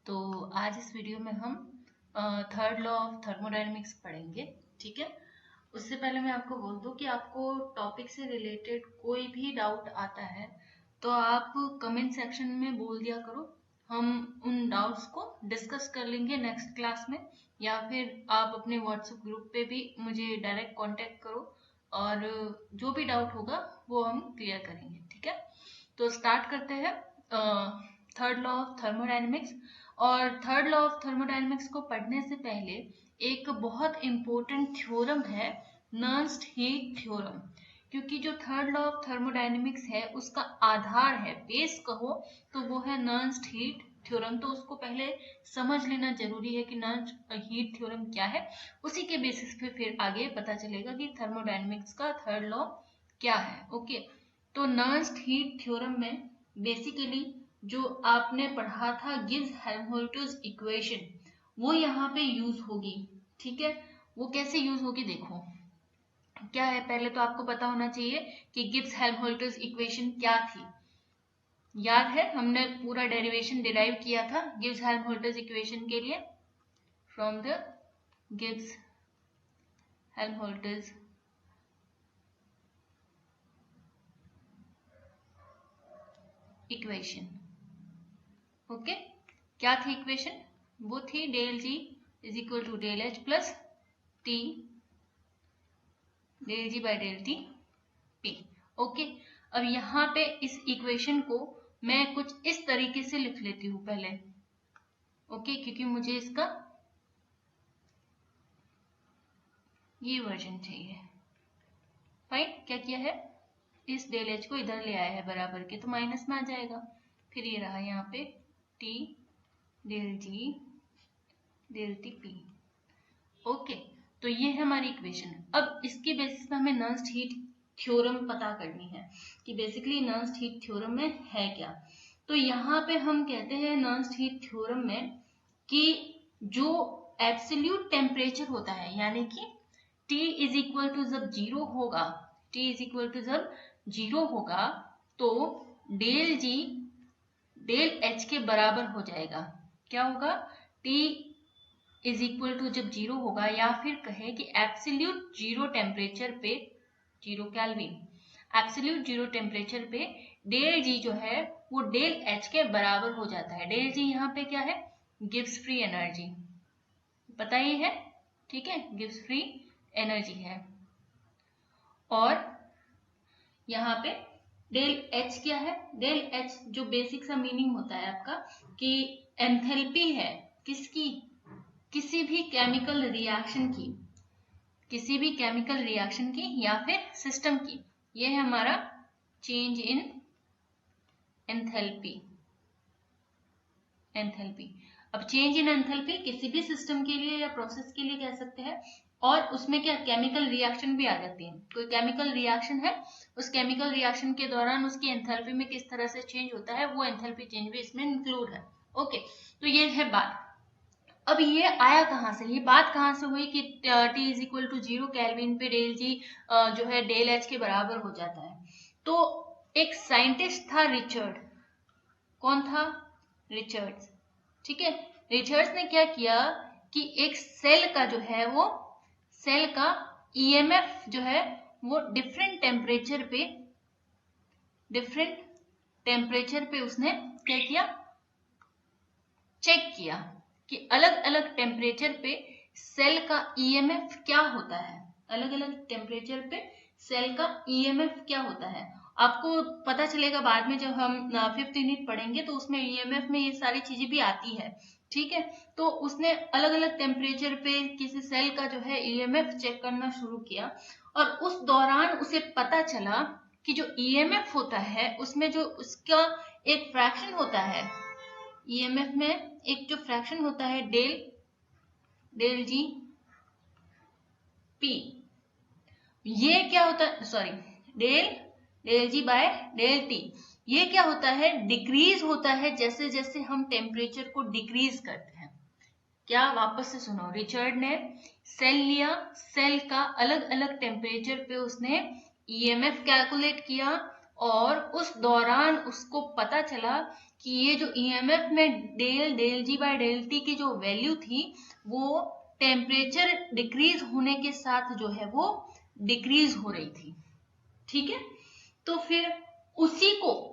तो आज इस वीडियो में हम थर्ड लॉ ऑफ थर्मोडायनेमिक्स पढ़ेंगे। ठीक है, उससे पहले मैं आपको बोल दूं कि आपको टॉपिक से रिलेटेड कोई भी डाउट आता है तो आप कमेंट सेक्शन में बोल दिया करो। हम उन डाउट्स को डिस्कस कर लेंगे नेक्स्ट क्लास में, या फिर आप अपने व्हाट्सएप ग्रुप पे भी मुझे डायरेक्ट कांटेक्ट करो और जो भी डाउट होगा वो हम क्लियर करेंगे। ठीक है, तो स्टार्ट करते हैं थर्ड लॉ ऑफ थर्मोडायनेमिक्स। और थर्ड लॉ ऑफ थर्मोडायनेमिक्स को पढ़ने से पहले एक बहुत इंपॉर्टेंट थ्योरम है, नर्स्ट हीट थ्योरम। क्योंकि जो थर्ड लॉ ऑफ थर्मोडायनेमिक्स है उसका आधार है, बेस कहो तो वो है नर्स्ट हीट थ्योरम। तो उसको पहले समझ लेना जरूरी है कि नर्स्ट हीट थ्योरम क्या है। उसी के बेसिस पे फिर आगे पता चलेगा कि थर्मोडायनेमिक्स का थर्ड लॉ क्या है। ओके, तो नर्स्ट हीट थ्योरम में बेसिकली जो आपने पढ़ा था गिब्स हेल्महोल्ट्ज़ इक्वेशन, वो यहाँ पे यूज होगी। ठीक है, वो कैसे यूज होगी देखो क्या है। पहले तो आपको पता होना चाहिए कि गिब्स हेल्महोल्ट्ज़ इक्वेशन क्या थी। याद है हमने पूरा डेरिवेशन डिराइव किया था गिब्स हेल्महोल्ट्ज़ इक्वेशन के लिए from the Gibbs Helmholtz equation. Okay, क्या थी इक्वेशन? वो थी del G is equal to del H plus T del G by del T P. Okay, अब यहाँ पे इस इक्वेशन को मैं कुछ इस तरीके से लिख लेती हूँ पहले। ओके, क्योंकि मुझे इसका ये वर्जन चाहिए। फाइन, क्या किया है, इस डेल एच को इधर ले आया है बराबर के, तो माइनस में आ जाएगा। फिर ये रहा यहाँ पे T del G del T P. Okay, तो ये है हमारी इक्वेशन। अब इसके बेसिस पे हमें नर्स्ट हीट थ्योरम पता करनी है कि बेसिकली नर्स्ट हीट थ्योरम में है क्या। तो यहाँ पे हम कहते हैं नर्स्ट हीट थ्योरम में कि जो एब्सोल्यूट टेम्परेचर होता है, यानी कि T इज इक्वल टू जब जीरो होगा, T इज इक्वल टू जब जीरो होगा तो डेल जी डेल एच के बराबर हो जाएगा। क्या होगा? T इज इक्वल टू जब जीरो होगा, या फिर कहे कि एब्सोल्यूट जीरो टेम्परेचर पे, zero kelvin, absolute zero temperature पे डेल जी जो है वो डेल एच के बराबर हो जाता है। डेल जी यहाँ पे क्या है? गिब्स फ्री एनर्जी, पता ही है। ठीक है, गिब्स फ्री एनर्जी है। और यहाँ पे डेल एच क्या है? डेल एच जो बेसिक सा मीनिंग होता है आपका कि एंथैल्पी है किसकी? किसी भी केमिकल रिएक्शन की, किसी भी केमिकल रिएक्शन की या फिर सिस्टम की। ये है हमारा चेंज इन एंथैल्पी। एंथैल्पी, अब चेंज इन एंथैल्पी किसी भी सिस्टम के लिए या प्रोसेस के लिए कह सकते हैं। और उसमें क्या केमिकल रिएक्शन भी आ जाती है। कोई केमिकल रिएक्शन है, उस केमिकल रिएक्शन के दौरान उसकी एंथैल्पी में किस तरह से चेंज होता है, वो एंथैल्पी चेंज भी इसमें इंक्लूड है। ओके, तो ये है बात। अब ये आया कहाँ से, ये बात कहाँ से हुई कि T is equal to zero kelvin पे डेल जी जो है डेल एच के बराबर हो जाता है। तो एक साइंटिस्ट था रिचर्ड। कौन था? रिचर्ड्स। ठीक है, रिचर्ड्स ने क्या किया कि एक सेल का जो है वो सेल का ईएमएफ जो है वो डिफरेंट टेम्परेचर पे उसने क्या किया, चेक किया कि अलग अलग टेम्परेचर पे सेल का ईएमएफ क्या होता है। अलग अलग टेम्परेचर पे सेल का ईएमएफ क्या होता है आपको पता चलेगा बाद में, जब हम 5th यूनिट पढ़ेंगे तो उसमें ईएमएफ में ये सारी चीजें भी आती है। ठीक है, तो उसने अलग अलग टेम्परेचर पे किसी सेल का जो है ईएमएफ चेक करना शुरू किया, और उस दौरान उसे पता चला कि जो ईएमएफ होता है उसमें जो उसका एक फ्रैक्शन होता है, ईएमएफ में एक जो फ्रैक्शन होता है डेल जी पी, ये क्या होता है, sorry del G by del T, ये क्या होता है? डिक्रीज होता है जैसे जैसे हम टेम्परेचर को डिक्रीज करते हैं। क्या? वापस से सुनो, रिचर्ड ने सेल लिया, सेल का अलग अलग टेम्परेचर पे उसने ईएमएफ कैलकुलेट किया, और उस दौरान उसको पता चला कि ये जो ईएमएफ में del G by del T की जो वैल्यू थी वो टेम्परेचर डिक्रीज होने के साथ जो है वो डिक्रीज हो रही थी। ठीक है, तो फिर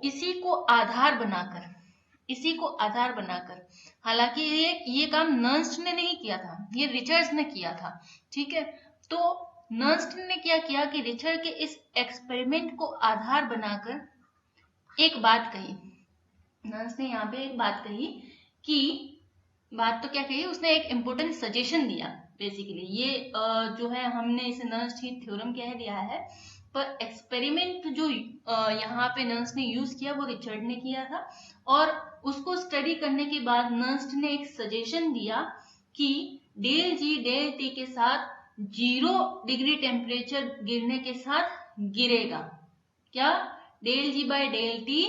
इसी को आधार बनाकर हालांकि ये काम नर्स्ट ने नहीं किया था, ये रिचर्ड्स ने किया था। ठीक है, तो नर्स्ट ने क्या किया कि रिचर्ड के इस एक्सपेरिमेंट को आधार बनाकर एक बात कही। नर्स ने यहाँ पे एक बात कही कि बात तो क्या कही, उसने एक इम्पोर्टेंट सजेशन दिया। बेसिकली ये जो है हमने इसे नर्स हीट थ्योरम कह दिया है, पर एक्सपेरिमेंट जो यहाँ पे नर्स ने यूज किया वो रिचर्ड ने किया था। और उसको स्टडी करने के बाद नर्स ने एक सजेशन दिया कि डेल जी डेल टी के साथ 0 डिग्री टेम्परेचर गिरने के साथ गिरेगा। क्या? Del G by del T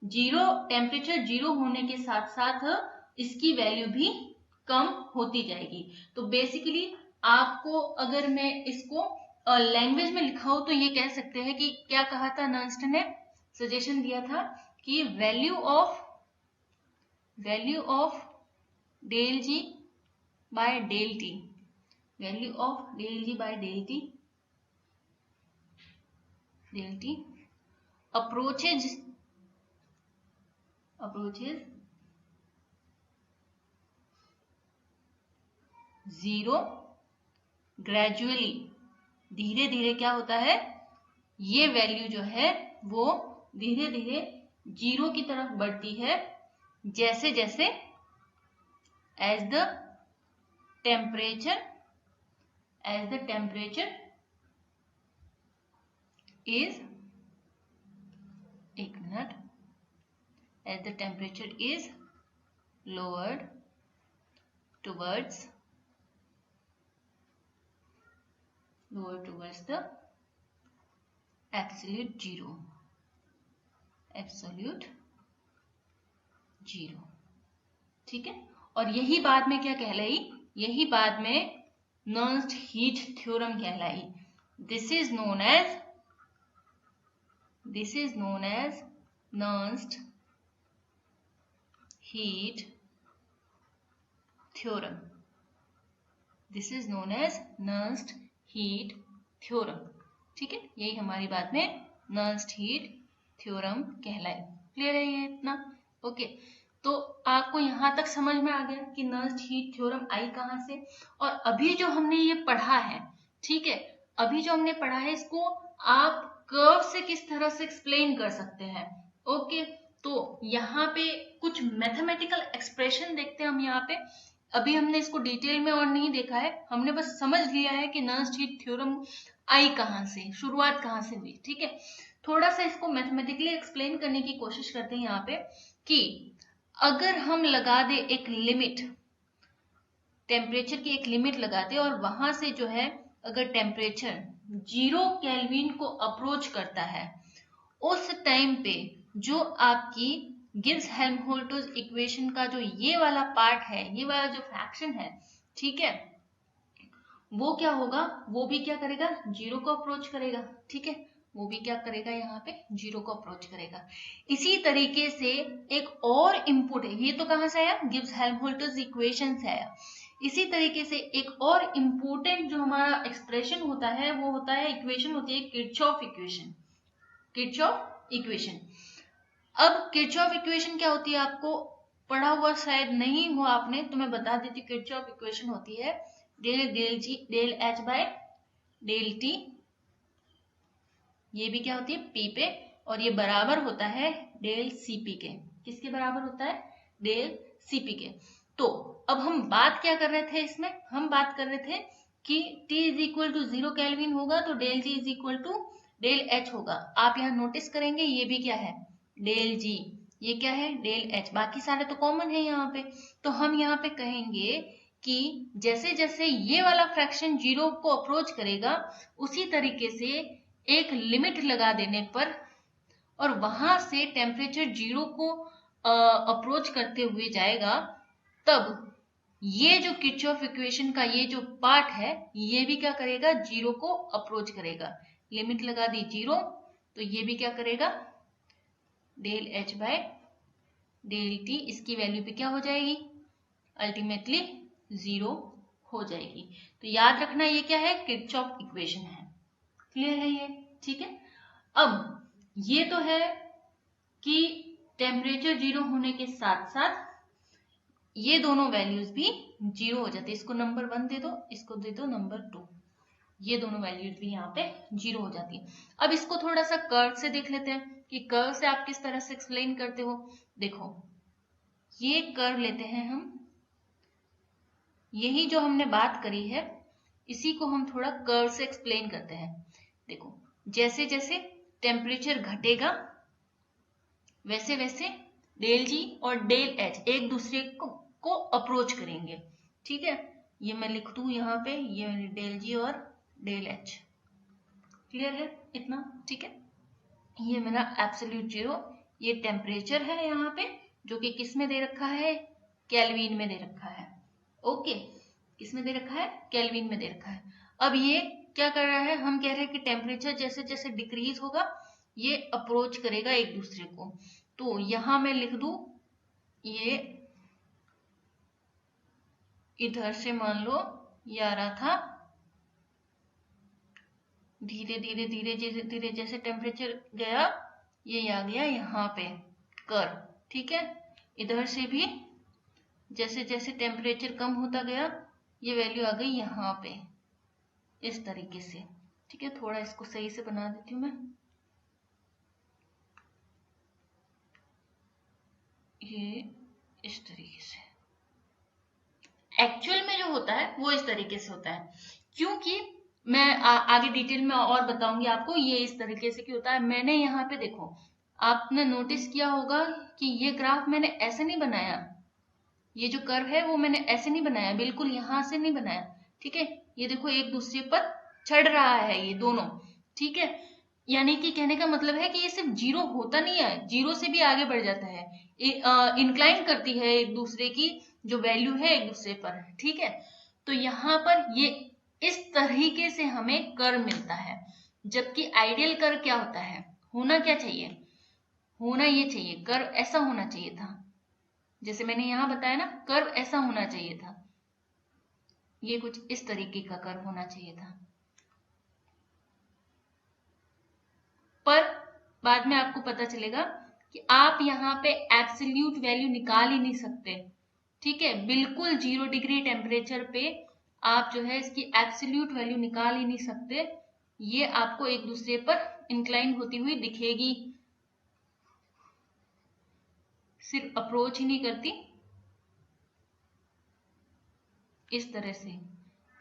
temperature 0 होने के साथ साथ इसकी वैल्यू भी कम होती जाएगी। तो बेसिकली आपको अगर मैं इसको लैंग्वेज में लिखाऊं तो ये कह सकते हैं कि क्या कहा था नर्स्ट ने, सजेशन दिया था कि value of del G by del T, value of del G by del T approaches 0 gradually, धीरे धीरे क्या होता है, ये वैल्यू जो है वो धीरे धीरे 0 की तरफ बढ़ती है जैसे जैसे as the temperature is as the temperature is lowered towards the absolute zero। ठीक है, और यही बाद में क्या कहलाई, यही बाद में नर्स्ट हीट थ्योरम कहलाई। This is known as Nernst heat theorem. This is known as Nernst heat theorem. ठीक है, यही हमारी बात में नर्स्ट हीट थ्योरम कहलाए। क्लियर है ये इतना? ओके, तो आपको यहां तक समझ में आ गया कि नर्स्ट हीट थ्योरम आई कहां से। और अभी जो हमने ये पढ़ा है, ठीक है, अभी जो हमने पढ़ा है इसको आप कर्व से किस तरह से एक्सप्लेन कर सकते हैं। ओके, तो यहाँ पे कुछ मैथमेटिकल एक्सप्रेशन देखते हैं हम यहाँ पे। अभी हमने इसको डिटेल में और नहीं देखा है, हमने बस समझ लिया है कि नर्स्ट हीट थ्योरम आई कहां से, शुरुआत कहां से हुई। ठीक है, थोड़ा सा इसको मैथमेटिकली एक्सप्लेन करने की कोशिश करते हैं यहाँ पे कि अगर हम लगा दे एक लिमिट, टेम्परेचर की एक लिमिट लगाते और वहां से जो है अगर टेम्परेचर 0 केल्विन को अप्रोच करता है, उस टाइम पे जो आपकी गिब्स हेल्महोल्ट्ज इक्वेशन का जो ये वाला पार्ट है, ये वाला जो फ्रैक्शन है, ठीक है, वो क्या होगा, वो भी क्या करेगा, 0 को अप्रोच करेगा। ठीक है, वो भी क्या करेगा, यहाँ पे 0 को अप्रोच करेगा। इसी तरीके से एक और इनपुट है, ये तो कहां से आया, गिब्स हेल्महोल्ट्ज इक्वेशन से आया। इसी तरीके से एक और इम्पोर्टेंट जो हमारा एक्सप्रेशन होता है वो होता है, इक्वेशन होती है किरचॉफ इक्वेशन। अब किरचॉफ इक्वेशन क्या होती है, आपको पढ़ा हुआ शायद नहीं हुआ आपने, तो मैं बता देती हूँ। किरचॉफ इक्वेशन होती है del G del H by del T, ये भी क्या होती है पी पे, और ये बराबर होता है डेल सीपी के। किसके बराबर होता है, डेल सीपी के। तो अब हम बात क्या कर रहे थे इसमें, हम बात कर रहे थे कि T is equal to 0 kelvin होगा तो del G is equal to del H होगा। आप यहाँ नोटिस करेंगे ये भी क्या है, डेल जी, ये क्या है, डेल एच, बाकी सारे तो कॉमन है यहाँ पे। तो हम यहाँ पे कहेंगे कि जैसे जैसे ये वाला फ्रैक्शन 0 को अप्रोच करेगा, उसी तरीके से एक लिमिट लगा देने पर और वहां से टेम्परेचर 0 को अप्रोच करते हुए जाएगा, तब ये जो किरचॉफ इक्वेशन का ये जो पार्ट है, ये भी क्या करेगा, 0 को अप्रोच करेगा। लिमिट लगा दी 0, तो ये भी क्या करेगा, del H by del T इसकी वैल्यू पे क्या हो जाएगी, अल्टीमेटली 0 हो जाएगी। तो याद रखना ये क्या है, किरचॉफ इक्वेशन है। क्लियर है ये, ठीक है। अब ये तो है कि टेम्परेचर 0 होने के साथ साथ ये दोनों वैल्यूज भी 0 हो जाते हैं। इसको नंबर 1 दे दो, इसको दे दो नंबर 2, ये दोनों वैल्यूज भी यहाँ पे 0 हो जाती है। अब इसको थोड़ा सा कर्व से देख लेते हैं कि कर्व से आप किस तरह से एक्सप्लेन करते हो। देखो ये कर्व लेते हैं हम, यही जो हमने बात करी है इसी को हम थोड़ा कर्व से एक्सप्लेन करते हैं। देखो जैसे जैसे टेम्परेचर घटेगा वैसे वैसे डेल जी और डेल एच एक दूसरे को अप्रोच करेंगे, ठीक है। ये मैं लिख दूं यहाँ पे, ये डेल जी और डेल एच। क्लियर है इतना, ठीक है। ये मेरा एब्सोल्यूट जीरो, ये टेम्परेचर है यहाँ पे जो कि किस में दे रखा है, केल्विन में दे रखा है। ओके, किस में दे रखा है, केल्विन में दे रखा है। अब ये क्या कर रहा है, हम कह रहे हैं कि टेम्परेचर जैसे जैसे डिक्रीज होगा ये अप्रोच करेगा एक दूसरे को। तो यहां मैं लिख दूं, ये इधर से मान लो ये आ रहा था, धीरे धीरे धीरे धीरे धीरे जैसे टेम्परेचर गया ये आ गया यहाँ पे कर्व, ठीक है। इधर से भी जैसे जैसे टेम्परेचर कम होता गया ये वैल्यू आ गई यहाँ पे इस तरीके से, ठीक है। थोड़ा इसको सही से बना देती हूँ मैं, ये इस तरीके से। एक्चुअल में जो होता है वो इस तरीके से होता है, क्योंकि मैं आगे डिटेल में और बताऊंगी आपको ये इस तरीके से क्यों होता है। मैंने यहाँ पे देखो, आपने नोटिस किया होगा कि ये ग्राफ मैंने ऐसे नहीं बनाया, ये जो कर्व है वो मैंने ऐसे नहीं बनाया, बिल्कुल यहां से नहीं बनाया, ठीक है। ये देखो एक दूसरे पर चढ़ रहा है ये दोनों, ठीक है। यानी कि कहने का मतलब है कि ये सिर्फ 0 होता नहीं है, 0 से भी आगे बढ़ जाता है, इंक्लाइन करती है एक दूसरे की जो वैल्यू है एक दूसरे पर, ठीक है। तो यहाँ पर ये इस तरीके से हमें कर्व मिलता है, जबकि आइडियल कर्व क्या होता है, होना क्या चाहिए, होना ये चाहिए कर्व ऐसा होना चाहिए था, जैसे मैंने यहां बताया ना कर्व ऐसा होना चाहिए था, ये कुछ इस तरीके का कर्व होना चाहिए था। पर बाद में आपको पता चलेगा कि आप यहाँ पे एब्सोल्यूट वैल्यू निकाल ही नहीं सकते, ठीक है। बिल्कुल 0 डिग्री टेम्परेचर पे आप जो है इसकी एब्सोल्यूट वैल्यू निकाल ही नहीं सकते, ये आपको एक दूसरे पर इंक्लाइन होती हुई दिखेगी, सिर्फ अप्रोच ही नहीं करती इस तरह से।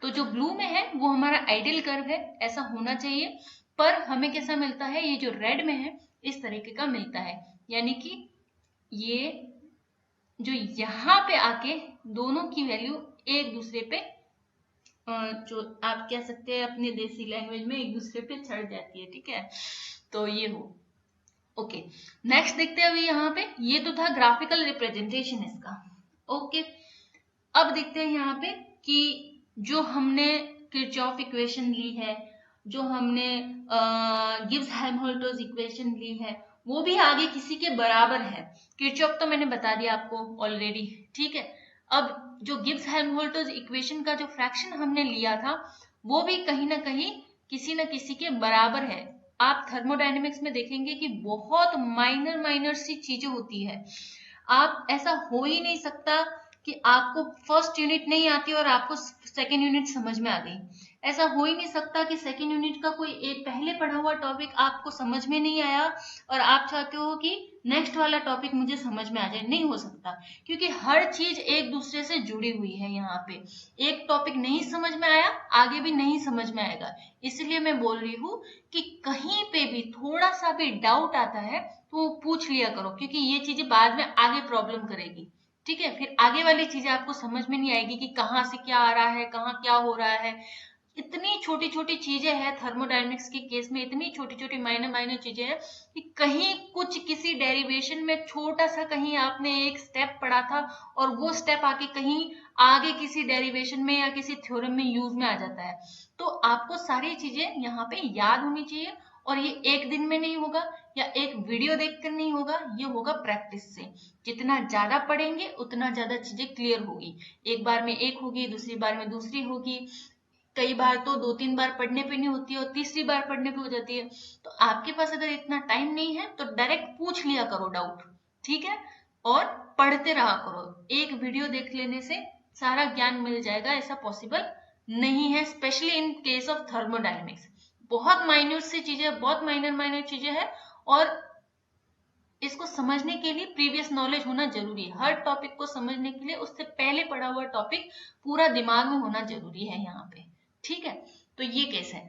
तो जो ब्लू में है वो हमारा आइडियल कर्व है, ऐसा होना चाहिए, पर हमें कैसा मिलता है, ये जो रेड में है इस तरीके का मिलता है। यानी कि ये जो यहाँ पे आके दोनों की वैल्यू एक दूसरे पे जो आप कह सकते हैं अपने देसी लैंग्वेज में एक दूसरे पे चढ़ जाती है, ठीक है। तो ये हो ओके। नेक्स्ट देखते हैं अभी यहाँ पे, ये तो था ग्राफिकल रिप्रेजेंटेशन इसका। ओके, अब देखते हैं यहाँ पे कि जो हमने किरचॉफ इक्वेशन ली है, जो हमने गिब्स हेल्महोल्ट्ज़ इक्वेशन ली है, वो भी आगे किसी के बराबर है। किरचॉफ तो मैंने बता दिया आपको ऑलरेडी, ठीक है। अब जो गिब्स हेल्महोल्ट्ज़ इक्वेशन का जो फ्रैक्शन हमने लिया था वो भी कहीं ना कहीं किसी न किसी के बराबर है। आप थर्मोडायनेमिक्स में देखेंगे कि बहुत माइनर माइनर सी चीजें होती है, आप ऐसा हो ही नहीं सकता कि आपको फर्स्ट यूनिट नहीं आती और आपको सेकेंड यूनिट समझ में आ गई, ऐसा हो ही नहीं सकता कि सेकेंड यूनिट का कोई एक पहले पढ़ा हुआ टॉपिक आपको समझ में नहीं आया और आप चाहते हो कि नेक्स्ट वाला टॉपिक मुझे समझ में आ जाए, नहीं हो सकता, क्योंकि हर चीज एक दूसरे से जुड़ी हुई है। यहाँ पे एक टॉपिक नहीं समझ में आया आगे भी नहीं समझ में आएगा, इसलिए मैं बोल रही हूँ कि कहीं पे भी थोड़ा सा भी डाउट आता है तो पूछ लिया करो, क्योंकि ये चीजें बाद में आगे प्रॉब्लम करेगी, ठीक है। फिर आगे वाली चीजें आपको समझ में नहीं आएगी कि कहाँ से क्या आ रहा है, कहाँ क्या हो रहा है। इतनी छोटी छोटी चीजें हैं थर्मोडायनेमिक्स के केस में, इतनी छोटी छोटी माइनर माइनर चीजें हैं कि कहीं कुछ किसी डेरिवेशन में छोटा सा कहीं आपने एक स्टेप पढ़ा था और वो स्टेप आके कहीं आगे किसी डेरिवेशन में या किसी थ्योरम में यूज में आ जाता है। तो आपको सारी चीजें यहाँ पे याद होनी चाहिए, और ये एक दिन में नहीं होगा, या एक वीडियो देखकर नहीं होगा, ये होगा प्रैक्टिस से। जितना ज्यादा पढ़ेंगे उतना ज्यादा चीजें क्लियर होगी। एक बार में एक होगी, दूसरी बार में दूसरी होगी, कई बार तो 2-3 बार पढ़ने पे नहीं होती है और तीसरी बार पढ़ने पे हो जाती है। तो आपके पास अगर इतना टाइम नहीं है तो डायरेक्ट पूछ लिया करो डाउट, ठीक है, और पढ़ते रहा करो। एक वीडियो देख लेने से सारा ज्ञान मिल जाएगा, ऐसा पॉसिबल नहीं है, specially in case of thermodynamics. बहुत माइन्यूट सी चीजें, बहुत माइनर चीजें हैं, और इसको समझने के लिए प्रीवियस नॉलेज होना जरूरी है। हर टॉपिक को समझने के लिए उससे पहले पढ़ा हुआ टॉपिक पूरा दिमाग में होना जरूरी है यहाँ पे, ठीक है। तो ये केस है।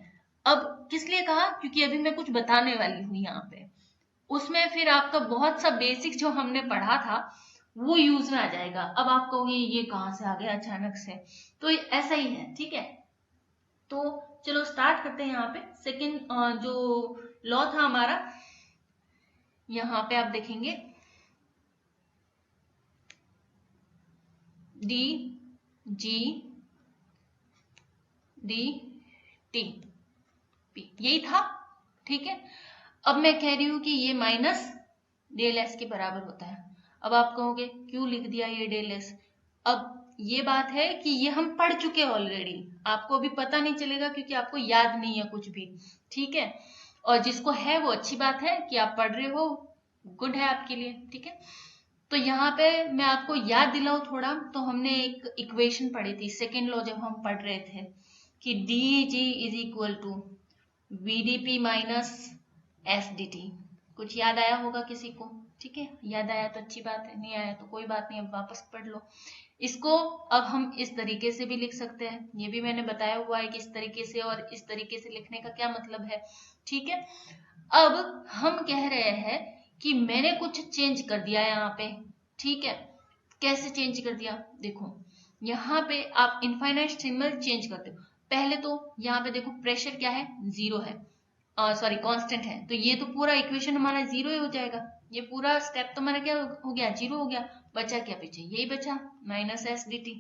अब किस लिए कहा, क्योंकि अभी मैं कुछ बताने वाली हूँ यहाँ पे, उसमें फिर आपका बहुत सा बेसिक जो हमने पढ़ा था वो यूज में आ जाएगा। अब आप कहोगे ये कहाँ से आ गया अचानक से, तो ऐसा ही है, ठीक है। तो चलो स्टार्ट करते हैं। यहाँ पे सेकेंड जो लॉ था हमारा, यहाँ पे आप देखेंगे D G D T P, यही था, ठीक है। अब मैं कह रही हूं कि ये माइनस डेल एस के बराबर होता है। अब आप कहोगे क्यों लिख दिया ये डेल एस। अब ये बात है कि ये हम पढ़ चुके हैं ऑलरेडी, आपको अभी पता नहीं चलेगा क्योंकि आपको याद नहीं है कुछ भी, ठीक है। और जिसको है वो अच्छी बात है कि आप पढ़ रहे हो, गुड है आपके लिए, ठीक है। तो यहाँ पे मैं आपको याद दिलाऊं थोड़ा, तो हमने एक इक्वेशन पढ़ी थी सेकेंड लॉ जब हम पढ़ रहे थे कि D G is equal to VDP minus SDT। कुछ याद आया होगा किसी को, ठीक है। याद आया तो अच्छी बात है, नहीं आया तो कोई बात नहीं, अब वापस पढ़ लो इसको। अब हम इस तरीके से भी लिख सकते हैं, ये भी मैंने बताया हुआ है कि इस तरीके से और इस तरीके से लिखने का क्या मतलब है, ठीक है। अब हम कह रहे हैं कि मैंने कुछ चेंज कर दिया यहाँ पे, ठीक है। कैसे चेंज कर दिया, देखो यहाँ पे आप इनफाइनाइट सिंबल चेंज करते हो। पहले तो यहाँ पे देखो प्रेशर क्या है, 0 है, सॉरी कांस्टेंट है, तो ये तो पूरा इक्वेशन हमारा 0 ही हो जाएगा। ये पूरा स्टेप तो हमारा क्या हो गया, 0 हो गया। बचा क्या पीछे, यही बचा माइनस एस डी टी,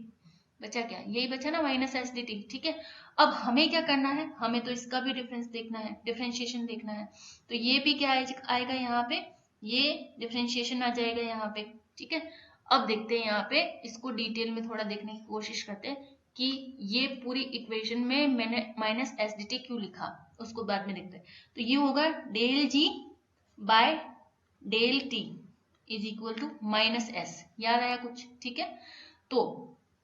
बचा क्या, यही बचा ना माइनस एस डी टी, ठीक है। अब हमें क्या करना है, हमें तो इसका भी डिफरेंस देखना है, डिफरेंशिएशन देखना है। तो ये भी क्या आएगा यहाँ पे, ये डिफरेंशिएशन आ जाएगा यहाँ पे, ठीक है। अब देखते हैं यहाँ पे, इसको डिटेल में थोड़ा देखने की कोशिश करते हैं कि ये पूरी इक्वेशन में मैंने माइनस एस डी टी क्यों लिखा, उसको बाद में देखते हैं। तो ये होगा del G by del T is equal to minus S, याद आया कुछ, ठीक है। तो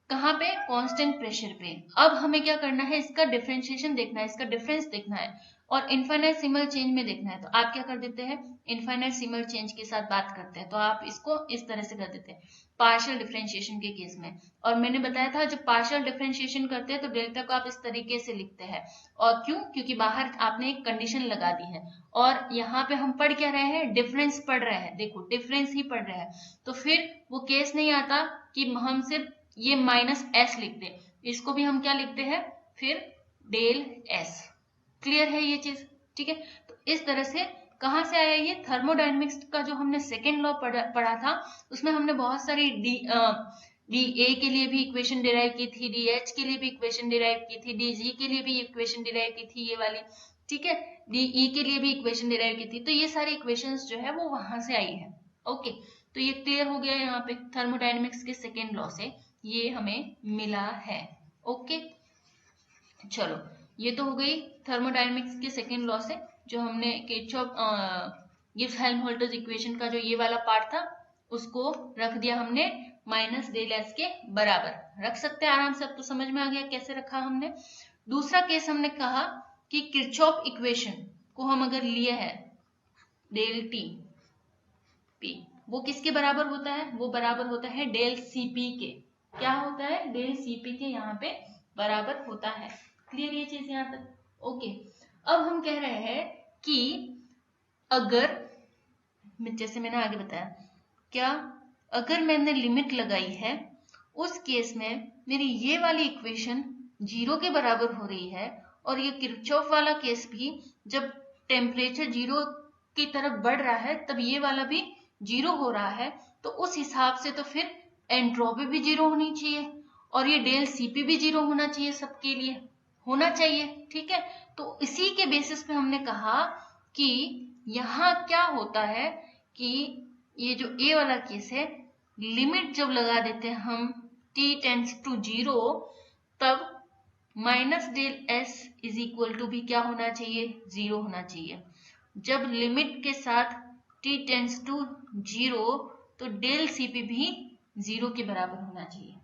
कहाँ पे, कांस्टेंट प्रेशर पे। अब हमें क्या करना है, इसका डिफरेंशिएशन देखना है, इसका डिफरेंस देखना है और इनफाइनाइट सिंबल चेंज में देखना है। तो आप क्या कर देते हैं, इनफाइनाइट सिंबल चेंज के साथ बात करते हैं, तो आप इसको इस तरह से कर देते हैं पार्शियल डिफरेंशिएशन के केस में। और मैंने बताया था जब पार्शियल डिफरेंशिएशन करते हैं तो डेल्टा को आप इस तरीके से लिखते हैं, और क्यों, क्योंकि बाहर आपने एक कंडीशन लगा दी है और यहाँ पे हम पढ़ क्या रहे हैं, डिफरेंस पढ़ रहे हैं, देखो डिफरेंस ही पढ़ रहे हैं। तो फिर वो केस नहीं आता कि हम सिर्फ ये माइनस एस लिखते हैं, इसको भी हम क्या लिखते हैं फिर डेल एस। क्लियर है ये चीज, ठीक है। तो इस तरह से कहां से आया ये, थर्मोडायनेमिक्स का जो हमने सेकेंड लॉ पढ़ा था उसमें हमने बहुत सारी डी ए के लिए भी इक्वेशन डिराइव की थी, डी एच के लिए भी इक्वेशन डिराइव की थी, डी जी के लिए भी इक्वेशन डिराइव की थी ये वाली, ठीक है, डी ई के लिए भी इक्वेशन डिराइव की थी। तो ये सारी इक्वेशंस जो है वो वहां से आई है, ओके। तो ये क्लियर हो गया यहाँ पे, थर्मोडायनेमिक्स के सेकेंड लॉ से ये हमें मिला है, ओके। चलो ये तो हो गई थर्मोडायनेमिक्स के सेकेंड लॉ से, जो हमने किरचॉफ गिब्स हेल्महोल्ट्ज इक्वेशन का जो ये वाला पार्ट था उसको रख दिया हमने माइनस डेल एस के बराबर, रख सकते हैं आराम से। अब तो समझ में आ गया कैसे रखा हमने। दूसरा केस हमने कहा कि किरचॉफ इक्वेशन को हम अगर लिए है डेल टी पी, वो किसके बराबर होता है, वो बराबर होता है डेल सीपी के। क्या होता है, डेल सीपी के यहाँ पे बराबर होता है। क्लियर ये चीज यहाँ तक, ओके। अब हम कह रहे हैं कि अगर, जैसे मैंने आगे बताया, क्या अगर मैंने लिमिट लगाई है उस केस में मेरी ये वाली इक्वेशन 0 के बराबर हो रही है, और ये किरचॉफ वाला केस भी जब टेम्परेचर 0 की तरफ बढ़ रहा है तब ये वाला भी 0 हो रहा है, तो उस हिसाब से तो फिर एंट्रोपी भी 0 होनी चाहिए और ये डेल सीपी भी 0 होना चाहिए, सबके लिए होना चाहिए, ठीक है। तो इसी के बेसिस पे हमने कहा कि यहाँ क्या होता है कि ये जो ए वाला केस है, लिमिट जब लगा देते हैं हम t टेंड्स टू 0, तब minus del S is equal to भी क्या होना चाहिए, 0 होना चाहिए। जब लिमिट के साथ t टेंड्स टू 0, तो डेल सीपी भी 0 के बराबर होना चाहिए।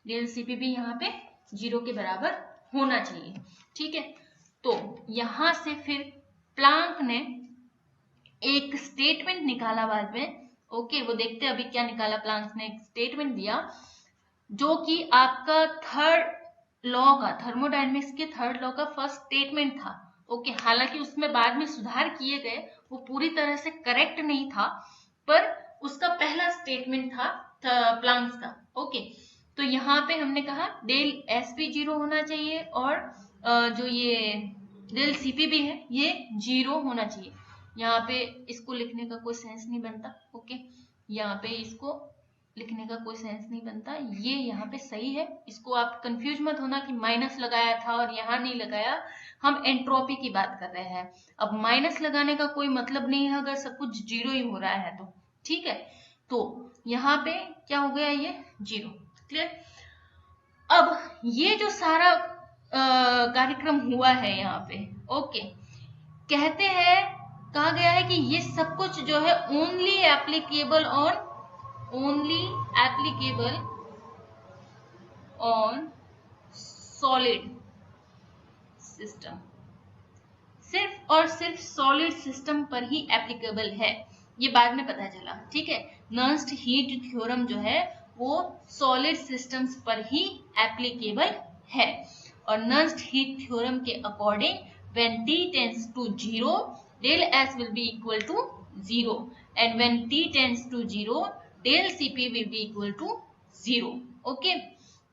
डेल सीपी भी यहाँ पे 0 के बराबर होना चाहिए। ठीक है, तो यहां से फिर प्लांक ने एक स्टेटमेंट निकाला बाद में। ओके, वो देखते हैं अभी क्या निकाला। प्लांक ने एक स्टेटमेंट दिया जो कि आपका थर्ड लॉ का, थर्मोडायनेमिक्स के थर्ड लॉ का फर्स्ट स्टेटमेंट था। ओके, हालांकि उसमें बाद में सुधार किए गए, वो पूरी तरह से करेक्ट नहीं था, पर उसका पहला स्टेटमेंट था प्लांक्स का। ओके, तो यहाँ पे हमने कहा डेल एस भी 0 होना चाहिए और जो ये डेल सीपी भी है ये 0 होना चाहिए। यहाँ पे इसको लिखने का कोई सेंस नहीं बनता। ओके, यहाँ पे इसको लिखने का कोई सेंस नहीं बनता, ये यहाँ पे सही है। इसको आप कंफ्यूज मत होना कि माइनस लगाया था और यहाँ नहीं लगाया, हम एंट्रोपी की बात कर रहे हैं। अब माइनस लगाने का कोई मतलब नहीं है अगर सब कुछ 0 ही हो रहा है तो। ठीक है, तो यहाँ पे क्या हो गया, ये 0। क्लियर। अब ये जो सारा कार्यक्रम हुआ है यहाँ पे, ओके, कहते हैं, कहा गया है कि ये सब कुछ जो है only applicable on solid system, सिर्फ और सिर्फ सॉलिड सिस्टम पर ही एप्लीकेबल है। ये बाद में पता चला। ठीक है, नर्स्ट हीट थ्योरम जो है वो सॉलिड सिस्टम्स पर ही एप्लीकेबल है। और नर्स्ट हीट थ्योरम के according when t tends to 0, del S will be equal to 0, and when t tends to 0, del Cp will be equal to 0. Okay,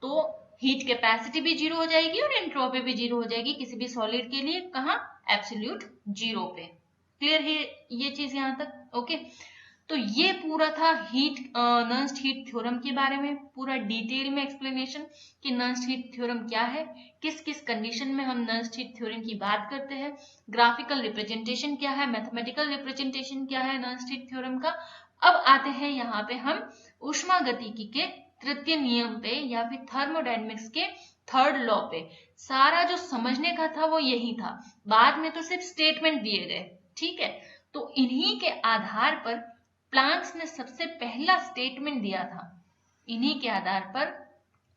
तो heat capacity भी 0 हो जाएगी और entropy भी 0 हो जाएगी किसी भी सॉलिड के लिए। कहाँ, एब्सोल्यूट 0 पे। क्लियर है ये चीज यहाँ तक। ओके, तो ये पूरा था नर्स्ट हीट थ्योरम के बारे में, पूरा डिटेल में एक्सप्लेनेशन कि नर्स्ट हीट थ्योरम क्या है, किस किस कंडीशन में हम नर्स्ट हीट थ्योरम की बात करते हैं, ग्राफिकल रिप्रेजेंटेशन क्या है, मैथमेटिकल रिप्रेजेंटेशन क्या है नर्स्ट हीट थ्योरम का। अब आते हैं यहाँ पे हम ऊष्मागतिकी के तृतीय नियम पे या फिर थर्मोडायनेमिक्स के थर्ड लॉ पे। सारा जो समझने का था वो यही था, बाद में तो सिर्फ स्टेटमेंट दिए गए। ठीक है, तो इन्हीं के आधार पर प्लांक्स ने सबसे पहला स्टेटमेंट दिया था। इन्हीं के आधार पर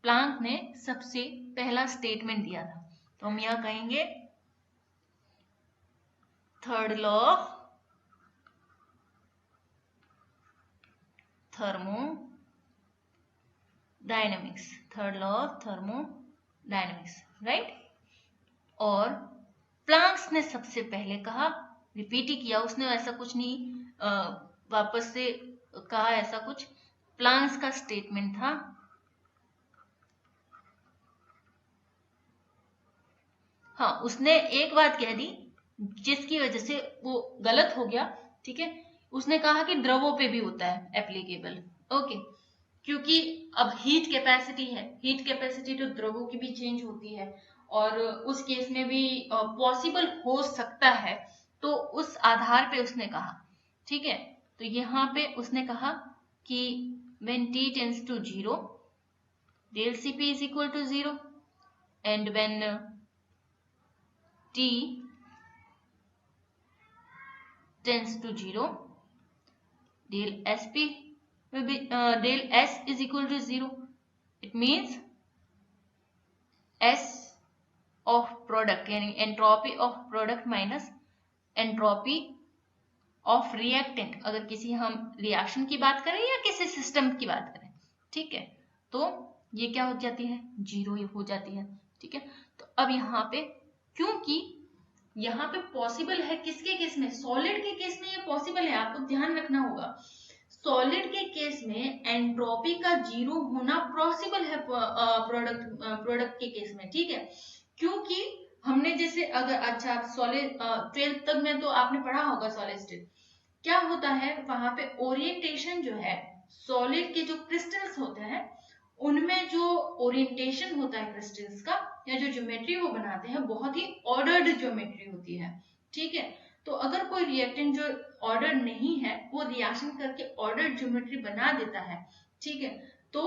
प्लांक ने सबसे पहला स्टेटमेंट दिया था। तो हम यहां कहेंगे third law of thermodynamics, third law of thermodynamics, right. और प्लांक्स ने सबसे पहले कहा, रिपीट ही किया उसने, ऐसा कुछ नहीं वापस से कहा ऐसा कुछ। प्लांक्स का स्टेटमेंट था, हाँ, उसने एक बात कह दी जिसकी वजह से वो गलत हो गया। ठीक है, उसने कहा कि द्रवों पे भी होता है एप्लीकेबल। ओके, क्योंकि अब हीट कैपेसिटी है, हीट कैपेसिटी तो द्रवों की भी चेंज होती है और उस केस में भी पॉसिबल हो सकता है, तो उस आधार पे उसने कहा। ठीक है, तो यहाँ पे उसने कहा कि when t tends to 0, del Cp is equal to 0, and when t tends to 0, del Sp will be del S is equal to 0. It means S of product यानी entropy of product minus entropy of reactant, अगर किसी हम reaction की बात करें या किसी system की बात करें। ठीक है, तो ये क्या हो जाती है, 0 हो जाती है। ठीक है, तो अब यहाँ पे क्योंकि यहाँ पे पॉसिबल है किसके केस में, सॉलिड के केस में ये पॉसिबल है, आपको ध्यान रखना होगा। सॉलिड के केस में एंट्रोपी का 0 होना पॉसिबल है प्रोडक्ट के केस में। ठीक है, क्योंकि हमने जैसे अगर अच्छा सॉलिड 12th तक में तो आपने पढ़ा होगा सॉलिड स्टेट क्या होता है, वहां पे ओरिएंटेशन जो है सॉलिड के जो क्रिस्टल्स होते हैं उनमें जो ओरिएंटेशन होता है क्रिस्टल्स का या जो ज्योमेट्री वो बनाते हैं बहुत ही ऑर्डर्ड ज्योमेट्री होती है। ठीक है, तो तो अगर कोई रिएक्टेंट जो ऑर्डर नहीं है वो रिएक्शन करके ऑर्डर ज्योमेट्री बना देता है, ठीक है, तो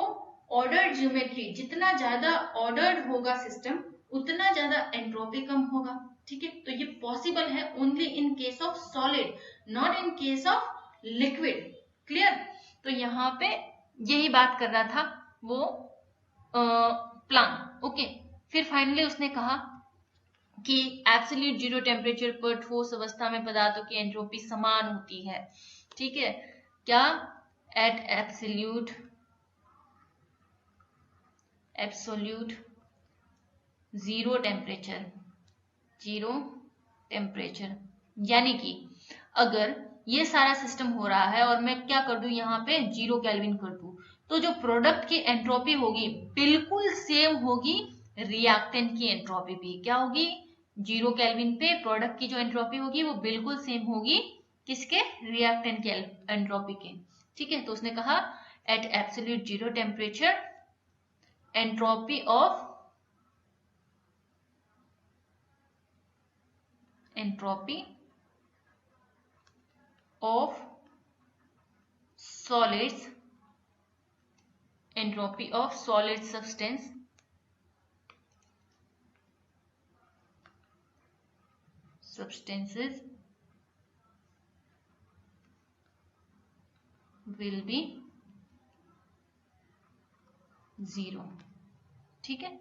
ऑर्डर ज्योमेट्री जितना ज्यादा ऑर्डर्ड होगा सिस्टम उतना ज्यादा एंट्रोपी कम होगा, ठीक है। तो ये पॉसिबल है only in case of solid, not in case of liquid. Clear? तो यहाँ पे यही बात कर रहा था वो प्लांक। ओके, फिर फाइनली उसने कहा कि एब्सोल्यूट जीरो टेम्परेचर पर ठोस अवस्था में पदार्थों की एंट्रोपी समान होती है, ठीक है। क्या? एट एब्सोल्यूट जीरो टेम्परेचर, यानी कि अगर ये सारा सिस्टम हो रहा है और मैं क्या कर दूं यहाँ पे 0 केल्विन कर दूं, तो जो प्रोडक्ट की एंट्रोपी होगी बिल्कुल सेम होगी रिएक्टेंट की एंट्रोपी भी। क्या होगी? 0 केल्विन पे प्रोडक्ट की जो एंट्रोपी होगी वो बिल्कुल सेम होगी किसके? रिएक्टेंट के एंट्रोपी के, ठीक है। तो उसने कहा at absolute zero temperature entropy of solids, entropy of solid substances will be 0, ठीक है।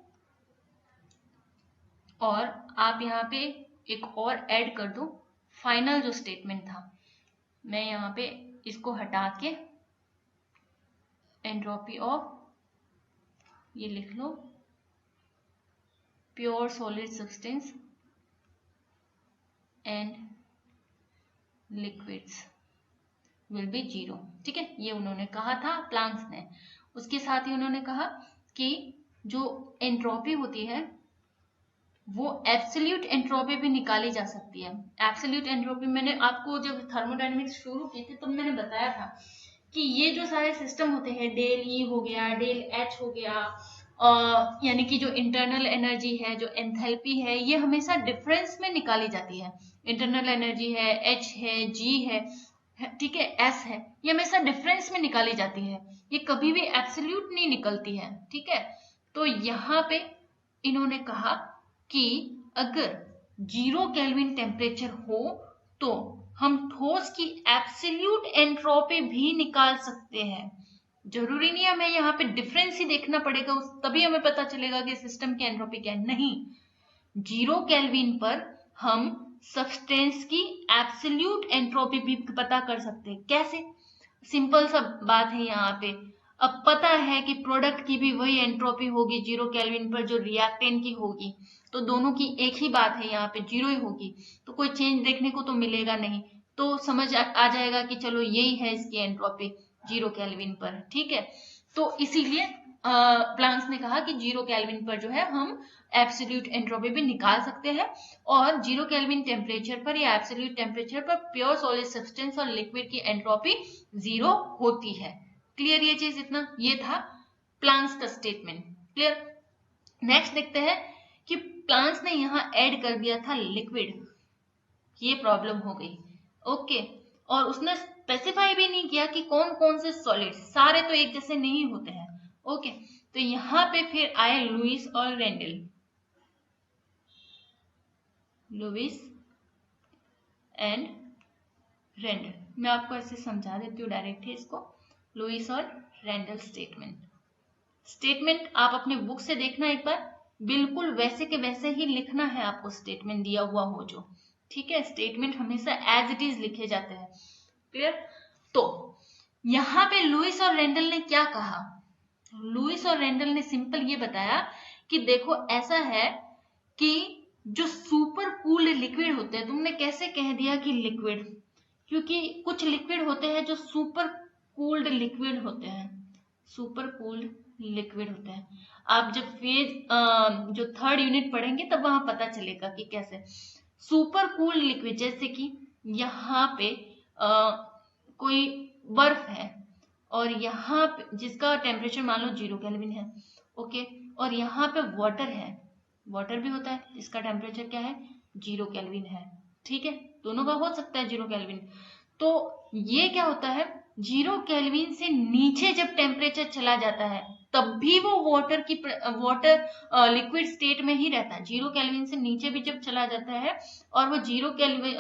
और आप यहाँ पे एक और ऐड कर दो, फाइनल जो स्टेटमेंट था, मैं यहाँ पे इसको हटा के एंट्रोपी ऑफ, ये लिख लो, pure solid substance and liquids will be 0, ठीक है। ये उन्होंने कहा था प्लांक्स ने। उसके साथ ही उन्होंने कहा कि जो एंट्रोपी होती है वो एब्सोल्यूट एंट्रोपी भी निकाली जा सकती है। एब्सोल्यूट एंट्रोपी मैंने आपको जब थर्मोडायनेमिक्स शुरू की थी तब मैंने बताया था कि ये जो सारे सिस्टम होते हैं, डेल ई हो गया, डेल एच हो गया, यानी कि जो इंटरनल एनर्जी है, जो एंथैल्पी है, ये हमेशा डिफरेंस में निकाली जाती है। इंटरनल एनर्जी है, एच है, जी है, ठीक है, एस है, ये हमेशा डिफरेंस में निकाली जाती है, ये कभी भी एब्सोल्यूट नहीं निकलती है, ठीक है। तो यहाँ पे इन्होंने कहा कि अगर 0 केल्विन टेम्परेचर हो तो हम ठोस की एब्सोल्यूट एंट्रोपी भी निकाल सकते हैं। जरूरी नहीं हमें यहाँ पे डिफरेंस ही देखना पड़ेगा, तभी हमें पता चलेगा कि सिस्टम की एंट्रोपी क्या है। नहीं, 0 केल्विन पर हम सब्सटेंस की एब्सोल्यूट एंट्रोपी भी पता कर सकते हैं। कैसे? सिंपल सा बात है यहाँ पे। अब पता है कि प्रोडक्ट की भी वही एंट्रोपी होगी 0 केल्विन पर जो रिएक्टेंट की होगी, तो दोनों की एक ही बात है, यहाँ पे 0 ही होगी, तो कोई चेंज देखने को तो मिलेगा नहीं। तो समझ आ जाएगा कि चलो यही है इसकी एंट्रोपी 0 केल्विन पर, ठीक है। तो इसीलिए प्लांक्स ने कहा कि 0 केल्विन पर जो है हम एब्सोल्यूट एंट्रोपी भी निकाल सकते हैं, और 0 केल्विन टेम्परेचर पर या एब्सोल्यूट टेम्परेचर पर प्योर सॉलिड सब्सटेंस और लिक्विड की एंट्रोपी 0 होती है। क्लियर ये चीज? इतना ये था प्लांक्स का स्टेटमेंट। क्लियर? नेक्स्ट देखते हैं कि प्लांक्स ने यहाँ ऐड कर दिया था लिक्विड, ये प्रॉब्लम हो गई। ओके, और उसने स्पेसिफाई भी नहीं किया कि कौन कौन से सॉलिड, सारे तो एक जैसे नहीं होते हैं। ओके, तो यहाँ पे फिर आए लुईस और रेंडल। लुईस एंड रेंडल, मैं आपको ऐसे समझा देती हूँ डायरेक्ट ही इसको। लुईस और रेंडल स्टेटमेंट आप अपने बुक से देखना एक बार, बिल्कुल वैसे के वैसे ही लिखना है आपको, स्टेटमेंट दिया हुआ हो जो, ठीक है। स्टेटमेंट हमेशा एज इट इज लिखे जाते हैं। क्लियर? तो यहाँ पे लुईस और रेंडल ने क्या कहा? लुईस और रेंडल ने सिंपल ये बताया कि देखो ऐसा है कि जो सुपर कूल्ड लिक्विड होते हैं, तुमने कैसे कह दिया कि लिक्विड, क्योंकि कुछ लिक्विड होते हैं जो सुपर कूल्ड लिक्विड होते हैं, सुपर कूल्ड लिक्विड होते हैं। आप जब फेज जो थर्ड यूनिट पढ़ेंगे तब वहां पता चलेगा कि कैसे सुपर कूल्ड लिक्विड, जैसे कि यहाँ पे कोई बर्फ है और यहाँ पे जिसका टेम्परेचर मान लो 0 केल्विन है, ओके, और यहाँ पे वाटर है, वाटर भी होता है जिसका टेम्परेचर क्या है 0 केल्विन है, ठीक है। दोनों का हो सकता है 0 केल्विन। तो ये क्या होता है, 0 केल्विन से नीचे जब टेम्परेचर चला जाता है तब भी वो वाटर लिक्विड स्टेट में ही रहता है। 0 केल्विन से नीचे भी जब चला जाता है और वो 0 केल्विन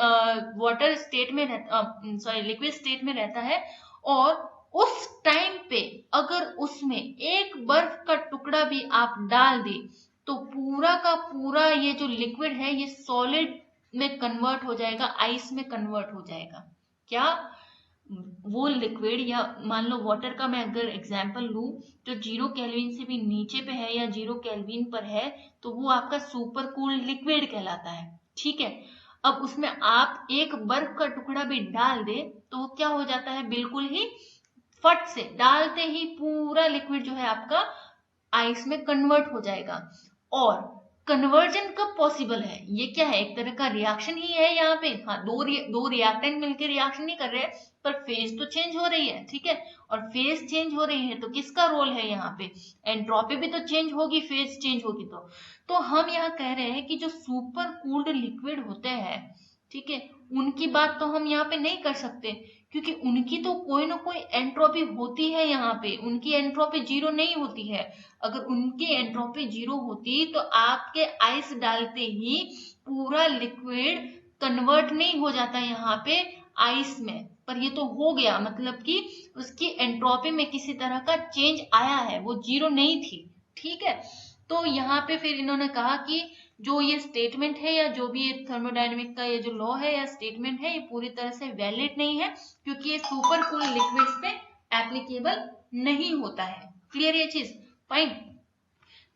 वाटर स्टेट में लिक्विड स्टेट में रहता है, और उस टाइम पे अगर उसमें एक बर्फ का टुकड़ा भी आप डाल दे तो पूरा का पूरा ये जो लिक्विड है ये सॉलिड में कन्वर्ट हो जाएगा, आइस में कन्वर्ट हो जाएगा। क्या वो लिक्विड, या मान लो वाटर का मैं अगर एग्जांपल लूं, जो 0 केल्विन से भी नीचे पे है या 0 केल्विन पर है तो वो आपका सुपर कूल्ड लिक्विड कहलाता है। ठीक है, अब उसमें आप एक बर्फ का टुकड़ा भी डाल दे तो वो क्या हो जाता है, बिल्कुल ही फट से डालते ही पूरा लिक्विड जो है आपका आइस में कन्वर्ट हो जाएगा। और कन्वर्जन कब पॉसिबल है, ये क्या है, एक तरह का रिएक्शन ही है यहाँ पे। हाँ, दो रिएक्टेंट मिलकर रिएक्शन नहीं कर रहे हैं, पर फेज तो चेंज हो रही है। ठीक है, और फेज चेंज हो रही है तो किसका रोल है यहाँ पे, एंट्रोपी भी तो चेंज होगी, फेज चेंज होगी। तो हम यहाँ कह रहे हैं कि जो सुपर कूल्ड लिक्विड होते हैं, ठीक है, उनकी बात तो हम यहाँ पे नहीं कर सकते, क्योंकि उनकी तो कोई ना कोई एंट्रोपी होती है यहाँ पे, उनकी एंट्रोपी 0 नहीं होती है। अगर उनकी एंट्रोपी 0 होती तो आपके आइस डालते ही पूरा लिक्विड कन्वर्ट नहीं हो जाता यहाँ पे आइस में, पर ये तो हो गया, मतलब कि उसकी एंट्रोपी में किसी तरह का चेंज आया है, वो 0 नहीं थी। ठीक है, तो यहाँ पे फिर इन्होंने कहा कि जो ये स्टेटमेंट है या जो भी ये थर्मोडायनेमिक का ये जो लॉ है या स्टेटमेंट है, ये पूरी तरह से वैलिड नहीं है, क्योंकि ये सुपर कूल लिक्विड्स पे एप्लीकेबल नहीं होता है। क्लियर ये चीज, फाइन।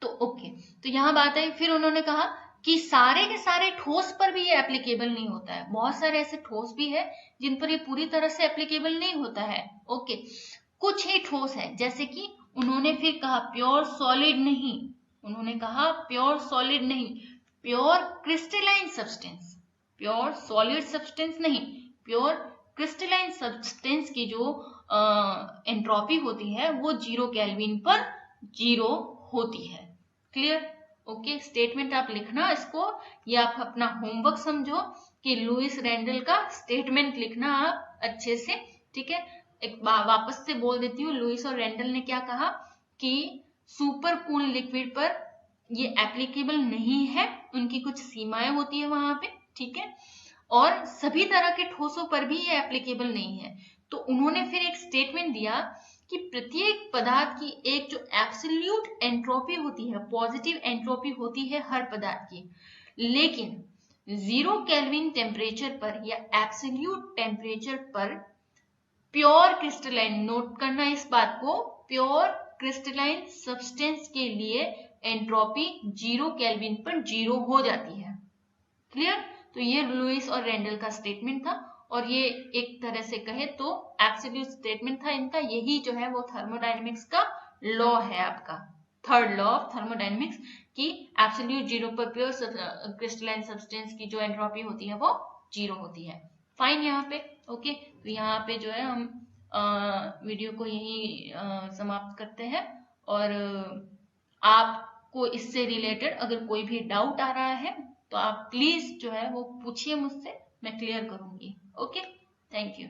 तो ओके, तो यहाँ बात है, फिर उन्होंने कहा कि सारे के सारे ठोस पर भी ये एप्लीकेबल नहीं होता है। बहुत सारे ऐसे ठोस भी है जिन पर ये पूरी तरह से एप्लीकेबल नहीं होता है। ओके, कुछ ही ठोस है, जैसे कि उन्होंने फिर कहा प्योर सॉलिड नहीं, उन्होंने कहा प्योर सॉलिड नहीं, pure crystalline substance, pure solid substance नहीं, प्योर क्रिस्टलाइन सब्सटेंस की जो एंट्रोपी होती है वो 0 केल्विन पर 0 होती है। Clear, okay. स्टेटमेंट आप लिखना इसको, ये आप अपना होमवर्क समझो कि लुइस रेंडल का स्टेटमेंट लिखना आप अच्छे से। ठीक है, एक वापस से बोल देती हूँ, लुइस और रेंडल ने क्या कहा कि सुपर कूल लिक्विड पर ये एप्लीकेबल नहीं है, उनकी कुछ सीमाएं होती है वहां पे। ठीक है, और सभी तरह के ठोसों पर भी ये एप्लीकेबल नहीं है। तो उन्होंने फिर एक स्टेटमेंट दिया कि प्रत्येक पदार्थ की एक जो एब्सोल्यूट एंट्रोपी होती है, पॉजिटिव एंट्रोपी होती है हर पदार्थ की, लेकिन 0 केल्विन टेम्परेचर पर या एब्सोल्यूट टेम्परेचर पर प्योर क्रिस्टलाइन, नोट करना इस बात को, प्योर क्रिस्टलाइन सब्सटेंस के लिए एंट्रोपी 0 केल्विन पर 0 हो जाती है। क्लियर, तो ये लुइस और रेंडल का स्टेटमेंट था, और ये एक तरह से कहे तो एब्सोल्यूट स्टेटमेंट था इनका। यही जो है वो थर्मोडायनेमिक्स का लॉ है आपका, थर्ड लॉ ऑफ थर्मोडायनेमिक्स, कि एब्सोल्यूट 0 पर प्योर क्रिस्टलाइन सब्सटेंस की जो एंट्रोपी होती है वो 0 होती है। फाइन यहाँ पे, ओके। तो यहाँ पे जो है हम वीडियो को यही समाप्त करते हैं, और आपको इससे रिलेटेड अगर कोई भी डाउट आ रहा है तो आप प्लीज जो है वो पूछिए मुझसे, मैं क्लियर करूंगी। Okay, thank you.